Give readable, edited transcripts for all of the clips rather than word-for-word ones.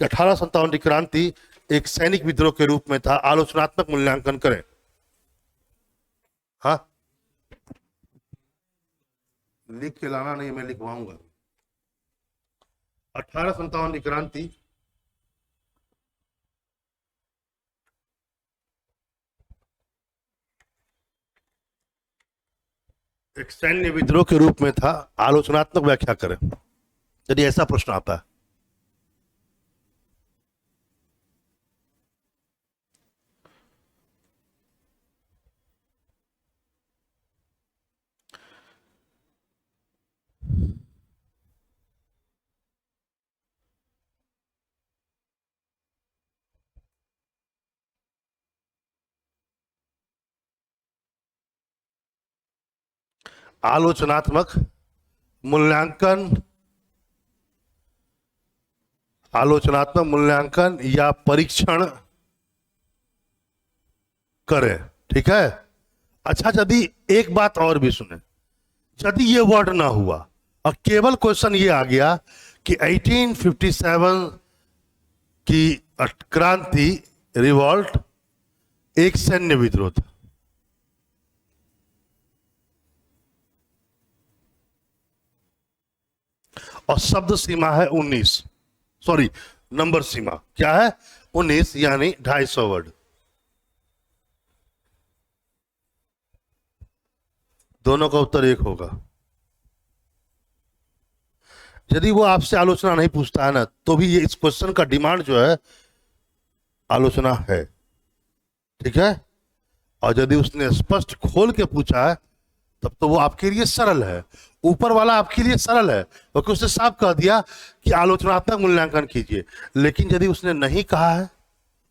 कि 1857 की क्रांति एक सैनिक विद्रोह के रूप में था, आलोचनात्मक मूल्यांकन करें। हाँ, लिख के लाना नहीं, मैं लिखवाऊंगा। 1857 की क्रांति एक सैन्य विद्रोह के रूप में था, आलोचनात्मक व्याख्या करें, यदि ऐसा प्रश्न आता है। आलोचनात्मक मूल्यांकन, आलोचनात्मक मूल्यांकन या परीक्षण करें। ठीक है। अच्छा, यदि एक बात और भी सुने, यदि ये वर्ड ना हुआ और केवल क्वेश्चन ये आ गया कि 1857 की क्रांति, रिवॉल्ट एक सैन्य विद्रोह था, और शब्द सीमा है 19, सॉरी नंबर सीमा क्या है, 19, यानी 250 वर्ड। दोनों का उत्तर एक होगा। यदि वो आपसे आलोचना नहीं पूछता है ना, तो भी ये इस क्वेश्चन का डिमांड जो है आलोचना है। ठीक है। और यदि उसने स्पष्ट खोल के पूछा है, तब तो वो आपके लिए सरल है, ऊपर वाला आपके लिए सरल है, क्योंकि उसने साफ कह दिया कि आलोचनात्मक मूल्यांकन कीजिए। लेकिन यदि उसने नहीं कहा है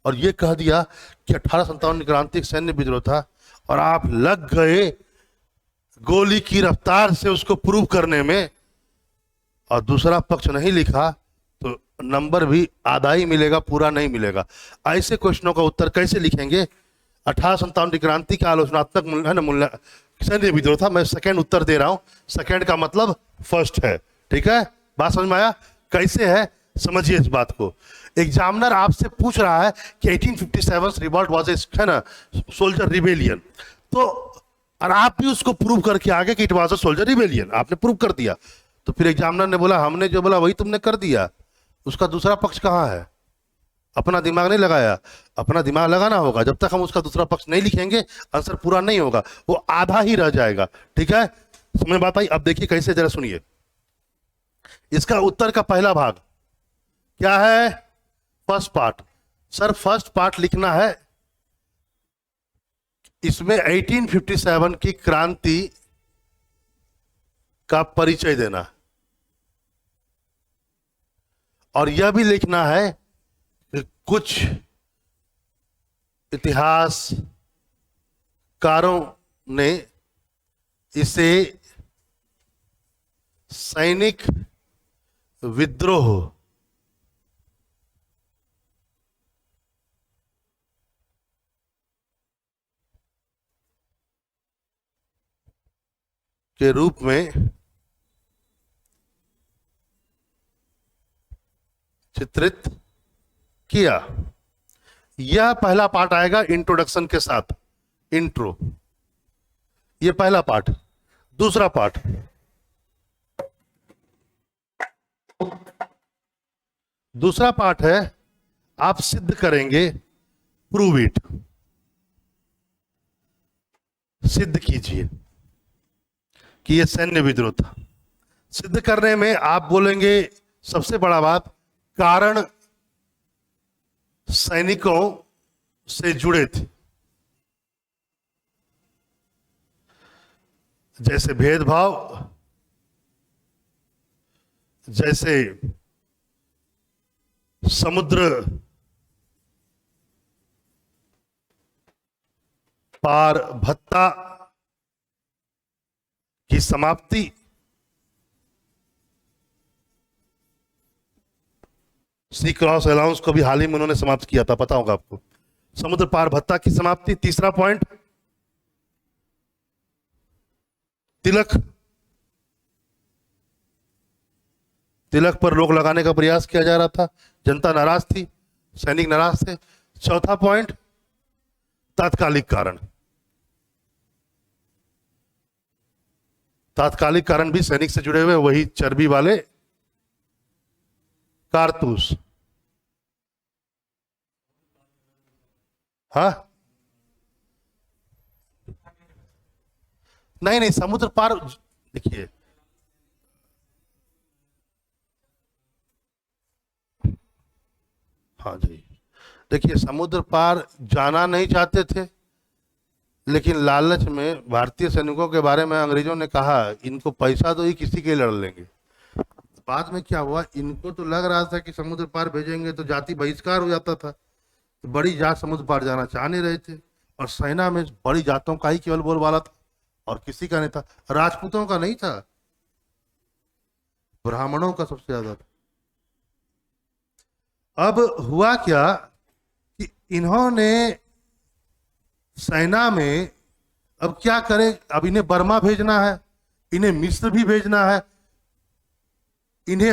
और ये कह दिया कि 1857 की क्रांति एक सैन्य विद्रोह था, और आप लग गए गोली की रफ्तार से उसको प्रूव करने में, और दूसरा पक्ष नहीं लिखा, तो नंबर भी आधा ही मिलेगा, पूरा नहीं मिलेगा। ऐसे क्वेश्चनों का उत्तर कैसे लिखेंगे? 1857 की क्रांति का आलोचनात्मक मूल्य सैन्य विद्रोह था। मैं सेकंड उत्तर दे रहा हूं, सेकंड का मतलब फर्स्ट है। ठीक है, बात समझ में आया? कैसे है समझिए इस बात को। एग्जामिनर आपसे पूछ रहा है कि 1857 revolt was a soldier rebellion, तो और आप भी उसको प्रूव करके आगे कि it was a soldier rebellion, आपने प्रूव कर दिया। तो फिर एग्जामिनर ने बोला हमने जो बोला वही तुमने कर दिया, उसका दूसरा पक्ष कहाँ है? अपना दिमाग नहीं लगाया, अपना दिमाग लगाना होगा। जब तक हम उसका दूसरा पक्ष नहीं लिखेंगे, आंसर पूरा नहीं होगा, वो आधा ही रह जाएगा। ठीक है, समझ बात आई? अब देखिए कैसे, जरा सुनिए। इसका उत्तर का पहला भाग क्या है? First part. Sir first part लिखना है, इसमें 1857 की क्रांति का परिचय देना, और यह भी लिखना है कि कुछ इतिहासकारों ने इसे सैनिक विद्रोह के रूप में चित्रित किया। यह पहला पार्ट आएगा इंट्रोडक्शन के साथ, इंट्रो, ये पहला पार्ट। दूसरा पार्ट, दूसरा पार्ट है आप सिद्ध करेंगे, प्रूव इट, सिद्ध कीजिए कि यह सैन्य विद्रोह था। सिद्ध करने में आप बोलेंगे सबसे बड़ा बात, कारण सैनिकों से जुड़े थे, जैसे भेदभाव, जैसे समुद्र पार भत्ता की समाप्ति, सी क्रॉस अलाउंस को भी हाल ही में उन्होंने समाप्त किया था, पता होगा आपको। समुद्र पार भत्ता की समाप्ति। तीसरा पॉइंट, तिलक तिलक पर रोक लगाने का प्रयास किया जा रहा था, जनता नाराज थी, सैनिक नाराज थे। चौथा पॉइंट, तात्कालिक कारण। तात्कालिक कारण भी सैनिक से जुड़े हुए वही चर्बी वाले कारतूस। हाँ, नहीं नहीं, समुद्र पार देखिए, हाँ जी, देखिए समुद्र पार जाना नहीं चाहते थे, लेकिन लालच में भारतीय सैनिकों के बारे में अंग्रेजों ने कहा इनको पैसा दो, ये किसी के लड़ लेंगे। बाद में क्या हुआ, इनको तो लग रहा था कि समुद्र पार भेजेंगे तो जाति बहिष्कार हो जाता था, तो बड़ी जात समुद्र पार जाना चाह नहीं रहे थे, और सेना में बड़ी जातों का ही केवल बोलबाला था और किसी का नहीं था, राजपूतों का नहीं था, ब्राह्मणों का सबसे ज्यादा था। अब हुआ क्या कि इन्होंने सेना में, अब क्या करें, अब इन्हें बर्मा भेजना है, इन्हें मिस्र भी भेजना है, इन्हें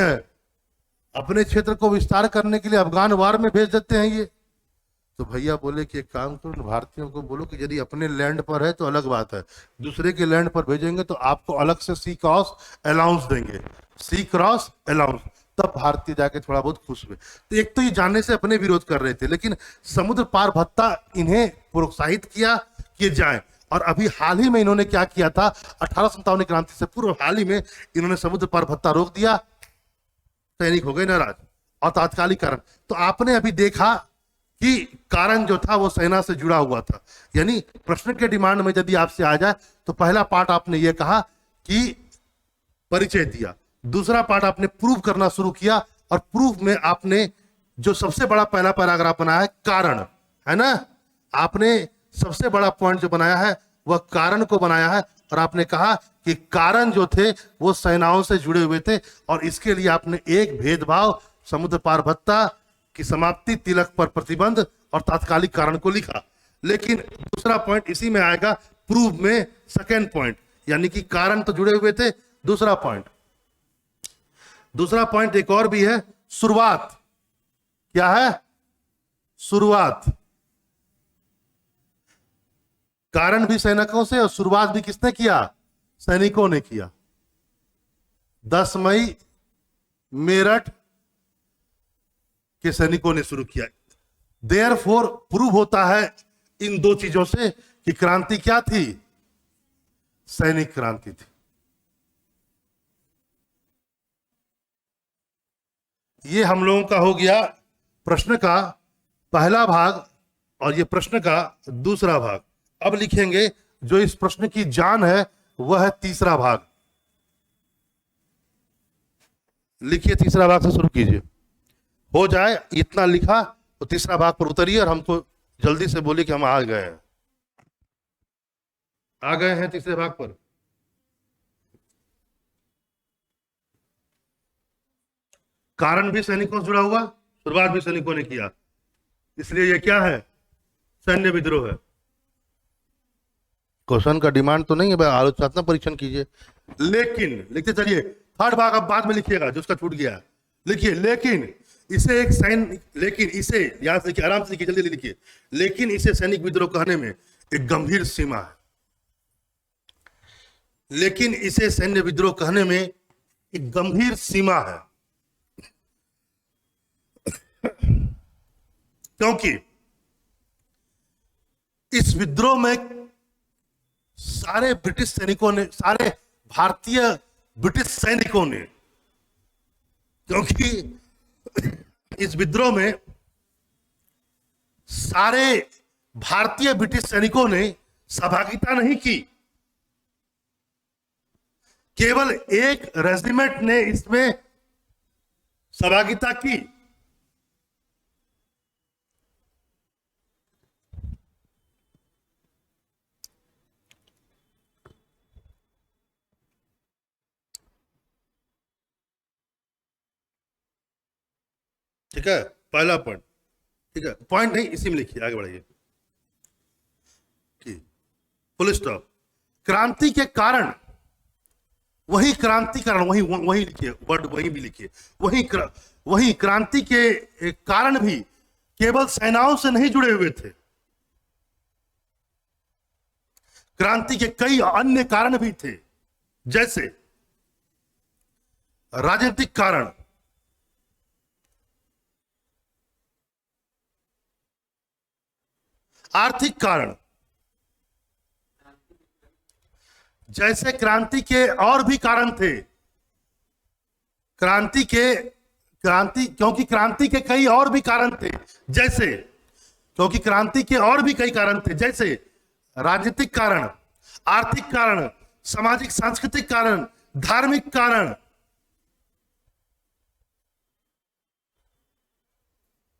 अपने क्षेत्र को विस्तार करने के लिए अफगान वार में भेज देते हैं ये। तो भैया बोले कि एक काम करो, भारतीयों को बोलो कि यदि अपने लैंड पर है तो अलग बात है, दूसरे के लैंड पर भेजेंगे तो आपको अलग से सी क्रॉस अलाउंस देंगे, सी क्रॉस अलाउंस। तब भारतीय जाके थोड़ा बहुत खुश हुए। तो एक तो ये जानने से अपने विरोध कर रहे थे, लेकिन समुद्र पार भत्ता इन्हें प्रोत्साहित किया कि जाएं। और अभी हाल ही में इन्होंने क्या किया था, 1857 क्रांति से पूर्व हाल ही में इन्होंने समुद्र पार भत्ता रोक दिया, सैनिक हो गए नाराज। और तात्कालिक कारण तो आपने अभी देखा कि कारण जो था वो सेना से जुड़ा हुआ था। यानी प्रश्न के डिमांड में यदि आपसे आ जाए तो पहला पार्ट आपने ये कहा कि परिचय दिया, दूसरा पार्ट आपने प्रूव करना शुरू किया, और प्रूफ में आपने जो सबसे बड़ा पहला पैराग्राफ बनाया है कारण, है ना, आपने सबसे बड़ा पॉइंट जो बनाया है वह कारण को बनाया है, और आपने कहा कि कारण जो थे वो सेनाओं से जुड़े हुए थे, और इसके लिए आपने एक भेदभाव, समुद्र पार भत्ता की समाप्ति, तिलक पर प्रतिबंध और तात्कालिक कारण को लिखा। लेकिन दूसरा पॉइंट इसी में आएगा, प्रूफ में सेकेंड पॉइंट, यानी कि कारण तो जुड़े हुए थे। दूसरा पॉइंट एक और भी है, शुरुआत। क्या है? शुरुआत। कारण भी सैनिकों से और शुरुआत भी किसने किया? सैनिकों ने किया। 10 मई मेरठ के सैनिकों ने शुरू किया। देयरफॉर प्रूव होता है इन दो चीजों से कि क्रांति क्या थी? सैनिक क्रांति थी। ये हम लोगों का हो गया प्रश्न का पहला भाग, और ये प्रश्न का दूसरा भाग। अब लिखेंगे जो इस प्रश्न की जान है वह है तीसरा भाग। लिखिए, तीसरा भाग से शुरू कीजिए। हो जाए इतना लिखा तो तीसरा भाग पर उतरिए और हमको जल्दी से बोलिए कि हम आ गए हैं। आ गए हैं तीसरे भाग पर। कारण भी सैनिकों से जुड़ा हुआ, शुरुआत भी सैनिकों ने किया, इसलिए ये क्या है? सैन्य विद्रोह है। क्वेश्चन का डिमांड तो नहीं है भाई, आलोचनात्मक परीक्षण कीजिए। लेकिन लिखते चलिए, थर्ड भाग अब बाद में लिखिएगा जो उसका छूट गया है। लिखिए, लेकिन इसे एक सैनिक, लेकिन इसे यहां से लिखिए, आराम से लिखिए, जल्दी लिखिए। लेकिन इसे सैनिक विद्रोह कहने में एक गंभीर सीमा है। लेकिन इसे सैन्य विद्रोह कहने में एक गंभीर सीमा है, क्योंकि इस विद्रोह में सारे ब्रिटिश सैनिकों ने, सारे भारतीय ब्रिटिश सैनिकों ने, क्योंकि इस विद्रोह में सारे भारतीय ब्रिटिश सैनिकों ने सहभागिता नहीं की, केवल एक रेजिमेंट ने इसमें सहभागिता की। ठीक है, पहला पॉइंट। ठीक है, पॉइंट नहीं, इसी में लिखिए, आगे बढ़िए। Full stop. क्रांति के कारण वही क्रांतिकारण, वही वही लिखिए, वर्ड वही भी लिखिए, वही क्रांति के कारण भी केवल सेनाओं से नहीं जुड़े हुए थे, क्रांति के कई अन्य कारण भी थे, जैसे राजनीतिक कारण, आर्थिक कारण, जैसे क्रांति के और भी कारण थे, क्योंकि क्रांति के कई और भी कारण थे, जैसे क्योंकि क्रांति के और भी कई कारण थे, जैसे राजनीतिक कारण, आर्थिक कारण, सामाजिक सांस्कृतिक कारण, धार्मिक कारण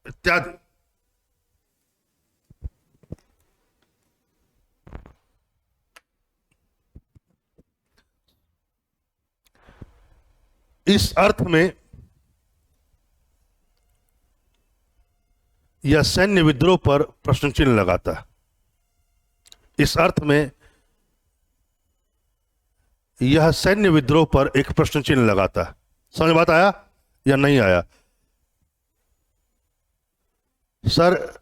इत्यादि। इस अर्थ में यह सैन्य विद्रोह पर प्रश्न चिन्ह लगाता है। इस अर्थ में यह सैन्य विद्रोह पर एक प्रश्न चिन्ह लगाता है। समझ बात आया या नहीं आया? सर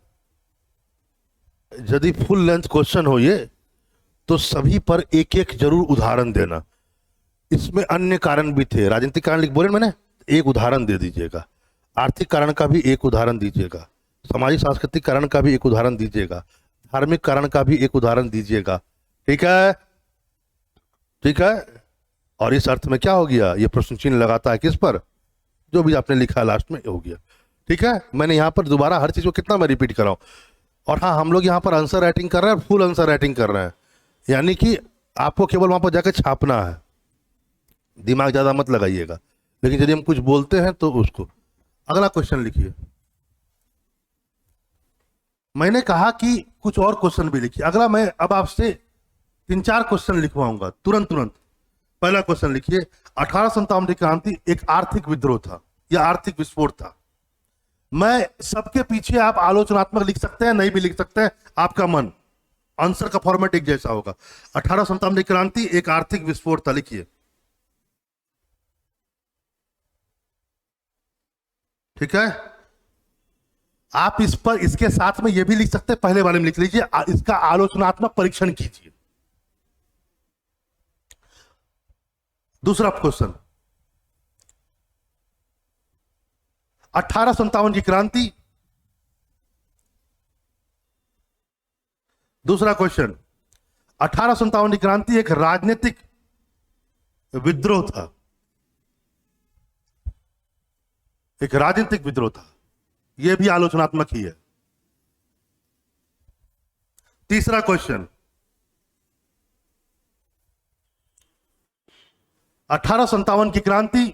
यदि फुल लेंथ क्वेश्चन हो ये तो सभी पर एक एक जरूर उदाहरण देना। इसमें अन्य कारण भी थे, राजनीतिक कारण लिख बोले मैंने, एक उदाहरण दे दीजिएगा, आर्थिक कारण का भी एक उदाहरण दीजिएगा, सामाजिक सांस्कृतिक कारण का भी एक उदाहरण दीजिएगा, धार्मिक कारण का भी एक उदाहरण दीजिएगा। ठीक है, ठीक है। और इस अर्थ में क्या हो गया, ये प्रश्न चिन्ह लगाता है किस पर, जो भी आपने लिखा लास्ट में हो गया। ठीक है, मैंने यहाँ पर दोबारा हर चीज को कितना मैं रिपीट कर रहा हूँ। और हाँ, हम लोग यहाँ पर आंसर राइटिंग कर रहे हैं, फुल आंसर राइटिंग कर रहे हैं, यानी कि आपको केवल वहां पर जाकर छापना है, दिमाग ज्यादा मत लगाइएगा। लेकिन यदि हम कुछ बोलते हैं तो उसको। अगला क्वेश्चन लिखिए। मैंने कहा कि कुछ और क्वेश्चन भी लिखिए। अगला मैं अब आपसे 3-4 क्वेश्चन लिखवाऊंगा तुरंत तुरंत। पहला क्वेश्चन लिखिए, 1857 की क्रांति एक आर्थिक विद्रोह था या आर्थिक विस्फोट था। मैं सबके पीछे आप आलोचनात्मक लिख सकते हैं, नहीं भी लिख सकते हैं, आपका मन। आंसर का फॉर्मेट एक जैसा होगा। 1857 की क्रांति एक आर्थिक विस्फोट था, लिखिए। ठीक है, आप इस पर इसके साथ में यह भी लिख सकते हैं, पहले वाले में लिख लीजिए, इसका आलोचनात्मक परीक्षण कीजिए। दूसरा क्वेश्चन, 1857 की क्रांति। दूसरा क्वेश्चन, 1857 की क्रांति एक राजनीतिक विद्रोह था, एक राजनीतिक विद्रोह था, यह भी आलोचनात्मक ही है। तीसरा क्वेश्चन, 1857 की क्रांति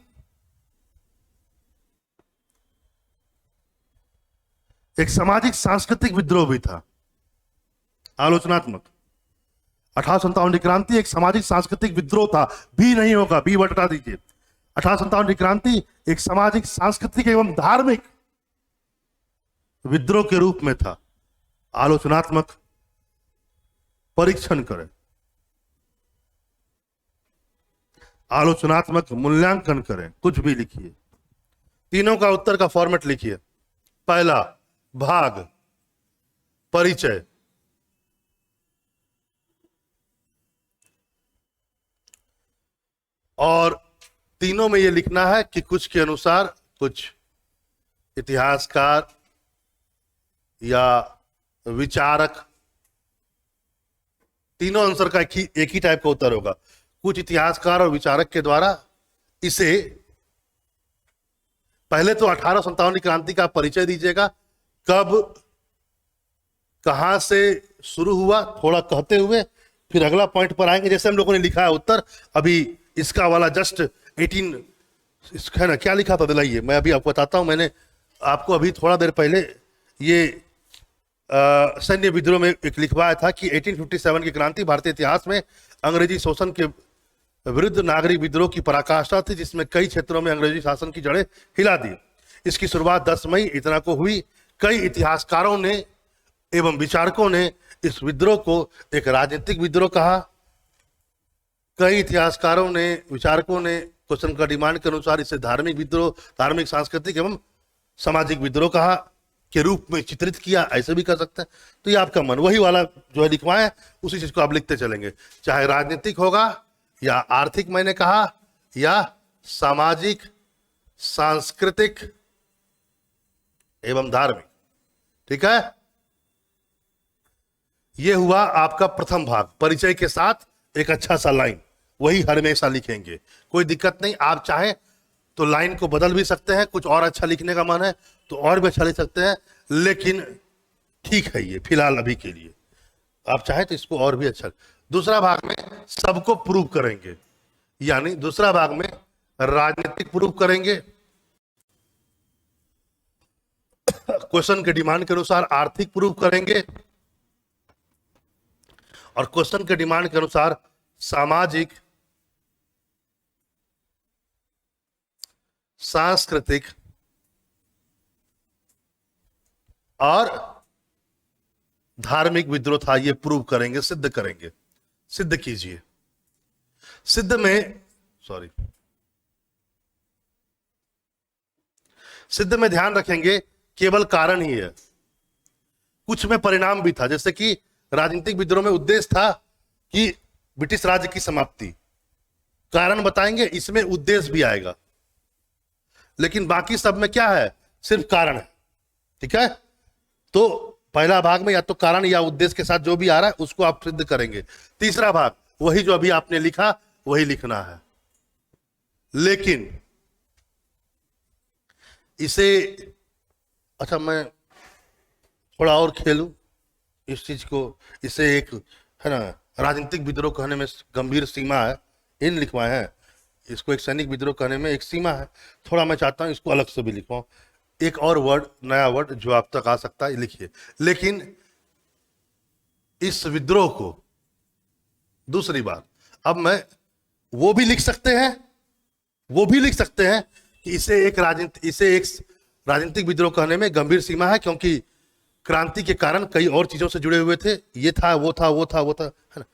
एक सामाजिक सांस्कृतिक विद्रोह भी था, आलोचनात्मक। 1857 की क्रांति एक सामाजिक सांस्कृतिक विद्रोह था, भी नहीं होगा, बी वर्ड हटा दीजिए। 1857 की क्रांति एक सामाजिक सांस्कृतिक एवं धार्मिक विद्रोह के रूप में था, आलोचनात्मक परीक्षण करें, आलोचनात्मक मूल्यांकन करें, कुछ भी लिखिए। तीनों का उत्तर का फॉर्मेट लिखिए। पहला भाग परिचय, और तीनों में यह लिखना है कि कुछ के अनुसार कुछ इतिहासकार या विचारक, तीनों आंसर का एक ही टाइप का उत्तर होगा। कुछ इतिहासकार और विचारक के द्वारा इसे, पहले तो 1857 की क्रांति का परिचय दीजिएगा, कब कहां से शुरू हुआ थोड़ा कहते हुए, फिर अगला पॉइंट पर आएंगे जैसे हम लोगों ने लिखा है उत्तर। अभी इसका वाला जस्ट 18 है ना, क्या लिखा था दिलाइए, मैं अभी आपको बताता हूं। मैंने आपको अभी थोड़ा देर पहले ये सैन्य विद्रोह में एक लिखवाया था कि 1857 की क्रांति भारतीय इतिहास में अंग्रेजी शोषण के विरुद्ध नागरिक विद्रोह की पराकाष्ठा थी, जिसमें कई क्षेत्रों में अंग्रेजी शासन की जड़ें हिला दी। इसकी शुरुआत 10 मई इतना को हुई। कई इतिहासकारों ने एवं विचारकों ने इस विद्रोह को एक राजनीतिक विद्रोह कहा, कई इतिहासकारों ने, विचारकों ने क्वेश्चन का डिमांड के अनुसार इसे धार्मिक विद्रोह, धार्मिक, सांस्कृतिक एवं सामाजिक विद्रोह कहा के रूप में चित्रित किया, ऐसे भी कर सकते हैं। तो ये आपका मन, वही वाला जो है लिखवाएं, उसी चीज को आप लिखते चलेंगे, चाहे राजनीतिक होगा या आर्थिक, मैंने कहा, या सामाजिक, सांस्कृतिक एवं धार्मिक। ठीक है, यह हुआ आपका प्रथम भाग, परिचय के साथ एक अच्छा सा लाइन, वही हमेशा लिखेंगे, कोई दिक्कत नहीं। आप चाहे तो लाइन को बदल भी सकते हैं, कुछ और अच्छा लिखने का मन है तो और भी अच्छा लिख सकते हैं, लेकिन ठीक है ये फिलहाल अभी के लिए। आप चाहे तो इसको और भी अच्छा। दूसरा भाग में सबको प्रूव करेंगे, यानी दूसरा भाग में राजनीतिक प्रूव करेंगे, क्वेश्चन के डिमांड के अनुसार आर्थिक प्रूव करेंगे, और क्वेश्चन के डिमांड के अनुसार सामाजिक, सांस्कृतिक और धार्मिक विद्रोह था, ये प्रूव करेंगे, सिद्ध करेंगे। सिद्ध कीजिए। सिद्ध में, सॉरी, सिद्ध में ध्यान रखेंगे केवल कारण ही है, कुछ में परिणाम भी था, जैसे कि राजनीतिक विद्रोह में उद्देश्य था कि ब्रिटिश राज्य की समाप्ति, कारण बताएंगे, इसमें उद्देश्य भी आएगा, लेकिन बाकी सब में क्या है, सिर्फ कारण है। ठीक है, तो पहला भाग में या तो कारण या उद्देश्य के साथ जो भी आ रहा है उसको आप सिद्ध करेंगे। तीसरा भाग वही जो अभी आपने लिखा वही लिखना है, लेकिन इसे, अच्छा मैं थोड़ा और खेलूं इस चीज को, इसे एक है ना राजनीतिक विद्रोह कहने में गंभीर सीमा है, इन लिखवाए हैं, इसको एक सैनिक विद्रोह कहने में एक सीमा है, थोड़ा मैं चाहता हूं इसको अलग से भी लिखवाऊं, एक और वर्ड, नया वर्ड जो आप तक आ सकता है लिखिए। लेकिन इस विद्रोह को, दूसरी बात, अब मैं वो भी लिख सकते हैं, वो भी लिख सकते हैं कि इसे एक राजनीतिक विद्रोह कहने में गंभीर सीमा है, क्योंकि क्रांति के कारण कई और चीजों से जुड़े हुए थे, ये था, वो था, वो था, वो था, है ना।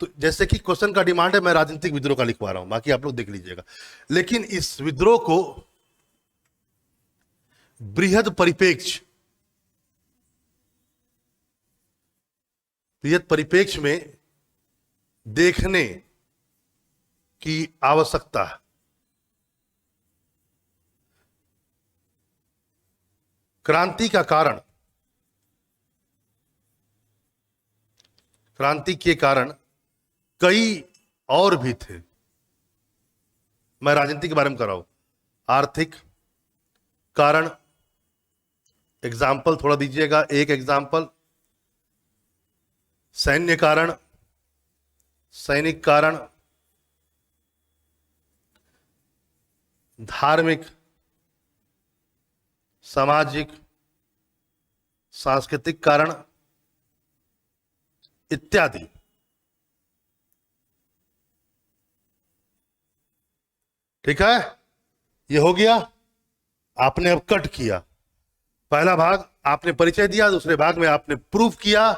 तो जैसे कि क्वेश्चन का डिमांड है, मैं राजनीतिक विद्रोह का लिखवा रहा हूं, बाकी आप लोग देख लीजिएगा। लेकिन इस विद्रोह को बृहद परिप्रेक्ष्य में देखने की आवश्यकता है। क्रांति का कारण, क्रांति के कारण कई और भी थे, मैं राजनीति के बारे में कर रहा हूं, आर्थिक कारण, एग्जाम्पल थोड़ा दीजिएगा, एक एग्जाम्पल, सैन्य कारण, सैनिक कारण, धार्मिक, सामाजिक, सांस्कृतिक कारण इत्यादि। ठीक है, ये हो गया, आपने अब कट किया। पहला भाग आपने परिचय दिया, दूसरे भाग में आपने प्रूफ किया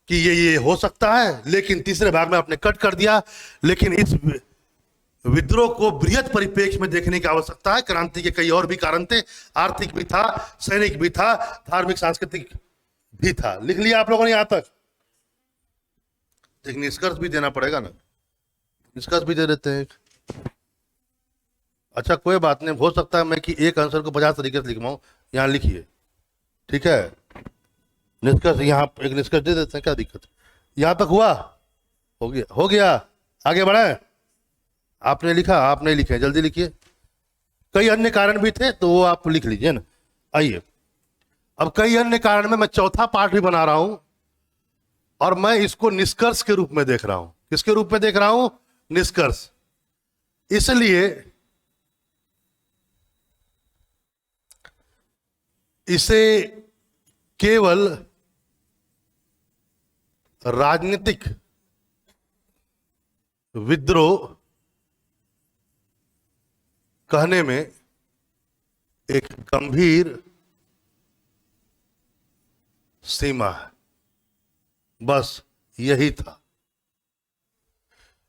कि ये हो सकता है, लेकिन तीसरे भाग में आपने कट कर दिया। लेकिन इस विद्रोह को बृहद परिप्रेक्ष्य में देखने की आवश्यकता है, क्रांति के कई और भी कारण थे, आर्थिक भी था, सैनिक भी था, धार्मिक सांस्कृतिक भी था। लिख लिया आप लोगों ने यहां तक? एक निष्कर्ष भी देना पड़ेगा ना, निष्कर्ष भी दे देते हैं। अच्छा कोई बात नहीं, हो सकता है मैं कि एक आंसर को 50 तरीके से लिखवाऊं, यहां लिखिए। ठीक है, निष्कर्ष यहां एक निष्कर्ष दे देते हैं, क्या दिक्कत? यहां तक हुआ, हो गया, हो गया, आगे बढ़े। आपने लिखा, आप नहीं लिखे, जल्दी लिखिए। कई अन्य कारण भी थे तो वो आप लिख लीजिए ना। आइए, अब कई अन्य कारण में मैं चौथा पार्ट भी बना रहा हूं, और मैं इसको निष्कर्ष के रूप में देख रहा हूं। किसके रूप में देख रहा हूं? निष्कर्ष। इसलिए इसे केवल राजनीतिक विद्रोह कहने में एक गंभीर सीमा है, बस यही था।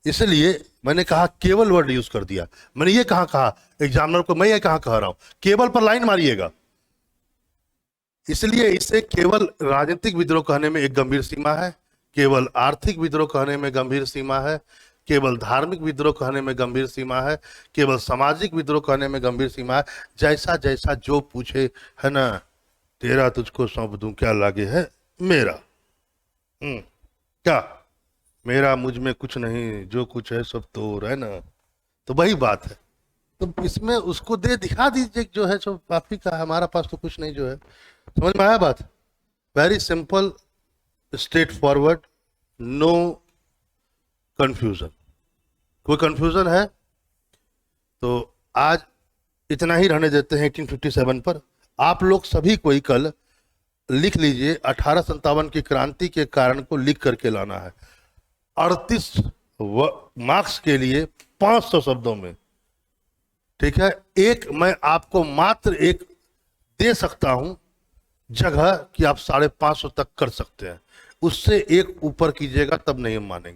इसलिए मैंने कहा केवल वर्ड यूज कर दिया। मैंने ये कहा एग्जामिनर को मैं ये कहा कह रहा हूं, केवल पर लाइन मारिएगा। इसलिए इसे केवल राजनीतिक विद्रोह कहने में एक गंभीर सीमा है, केवल आर्थिक विद्रोह कहने में गंभीर सीमा है, केवल धार्मिक विद्रोह कहने में गंभीर सीमा है, केवल सामाजिक विद्रोह कहने में गंभीर सीमा है। जैसा जैसा जो पूछे है ना, तेरा तुझको सौंप दूं क्या लागे है मेरा। क्या मेरा मुझ में कुछ नहीं, जो कुछ है सब तोर, है ना। तो वही बात है। तो इसमें उसको दे दिखा दीजिए जो है सो आप ही का, हमारा पास तो कुछ नहीं जो है। समझ में आया बात? Very simple, straightforward, no confusion. कोई कंफ्यूजन है तो आज इतना ही रहने देते हैं 1857 पर। आप लोग सभी कोई कल लिख लीजिए 1857 की क्रांति के कारण को लिख करके लाना है 38 मार्क्स के लिए 500 शब्दों में। ठीक है, एक मैं आपको मात्र एक दे सकता हूं जगह कि आप 550 तक कर सकते हैं, उससे एक ऊपर कीजिएगा तब नहीं हम मानेंगे।